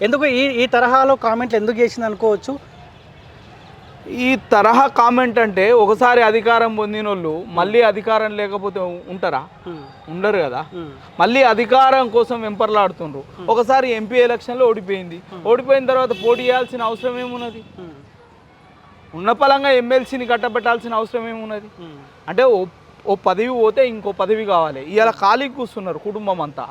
ఎందుకు ఈ ఈ తరహాలో కామెంట్లు ఎందుకు చేసింది అనుకోవచ్చు? ఈ తరహా కామెంట్ అంటే ఒకసారి అధికారం పొందిన వాళ్ళు మళ్ళీ అధికారం లేకపోతే ఉంటారా? ఉండరు కదా. మళ్ళీ అధికారం కోసం వెంపర్లాడుతుండ్రు. ఒకసారి ఎంపీ ఎలక్షన్లో ఓడిపోయింది. ఓడిపోయిన తర్వాత పోటీ చేయాల్సిన అవసరం ఏమున్నది? ఉన్న పలంగా ఎమ్మెల్సీని కట్టబెట్టాల్సిన అవసరం ఏమున్నది? అంటే ఓ పదవి పోతే ఇంకో పదవి కావాలి. ఇలా ఖాళీ కూర్చున్నారు కుటుంబం అంతా.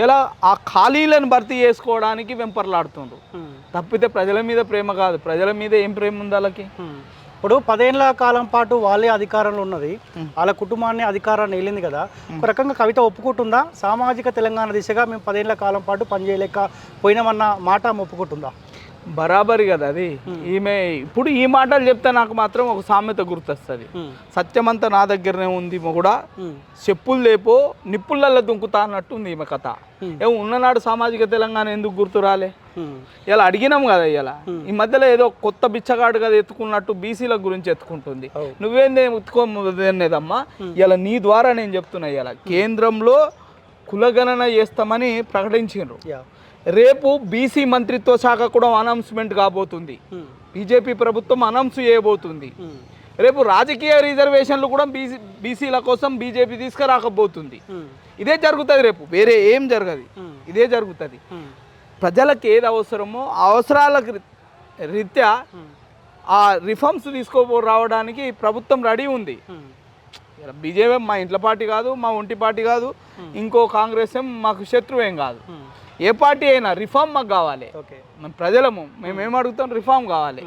ఇలా ఆ ఖాళీలను భర్తీ చేసుకోవడానికి వెంపర్లాడుతుండ్రు. తప్పితే ప్రజల మీద ప్రేమ కాదు. ప్రజల మీద ఏం ప్రేమ ఉంది వాళ్ళకి? ఇప్పుడు 10 ఏళ్ల కాలం పాటు వాళ్ళే అధికారంలో ఉన్నది, వాళ్ళ కుటుంబాన్ని అధికారాన్ని వెళ్ళింది కదా. ఒక రకంగా కవిత ఒప్పుకుంటుందా సామాజిక తెలంగాణ దిశగా మేము 10 ఏళ్ల కాలం పాటు పనిచేయలేక పోయినామన్న మాట ఒప్పుకుంటుందా? బరాబరి కదా అది. ఈమె ఇప్పుడు ఈ మాటలు చెప్తే నాకు మాత్రం ఒక సామెత గుర్తొస్తుంది. సత్యమంతా నా దగ్గరనే ఉంది కూడా చెప్పులు లేపో నిప్పులల్లో దుంకుతా అన్నట్టు ఉంది ఈమె కథ. ఏమో ఉన్ననాడు సామాజిక తెలంగాణ ఎందుకు గుర్తు రాలే? ఇలా అడిగినాం కదా. ఇలా ఈ మధ్యలో ఏదో కొత్త బిచ్చగాడు కదా ఎత్తుకున్నట్టు బీసీల గురించి ఎత్తుకుంటుంది. నువ్వేందే ఎత్తుకోదమ్మా? ఇలా నీ ద్వారా నేను చెప్తున్నా. ఇలా కేంద్రంలో కులగణన చేస్తామని ప్రకటించారు. రేపు బీసీ మంత్రిత్వ శాఖ కూడా అనౌన్స్మెంట్ కాబోతుంది. బీజేపీ ప్రభుత్వం అనౌన్స్ చేయబోతుంది. రేపు రాజకీయ రిజర్వేషన్లు కూడా బీసీల కోసం బీజేపీ తీసుకురాకపోతుంది. ఇదే జరుగుతుంది రేపు, వేరే ఏం జరగదు. ఇదే జరుగుతుంది. ప్రజలకు ఏది అవసరమో అవసరాలకు రీత్యా ఆ రిఫార్మ్స్ రావడానికి ప్రభుత్వం రెడీ ఉంది. బీజేపీ మా ఇంట్లో పార్టీ కాదు, మా ఒంటి పార్టీ కాదు, ఇంకో కాంగ్రెస్ ఏం మాకు శత్రువేం కాదు. ఏ పార్టీ అయినా రిఫార్మ్ మాకు కావాలి. ప్రజలము మేమేం అడుగుతాం? రిఫార్మ్ కావాలి.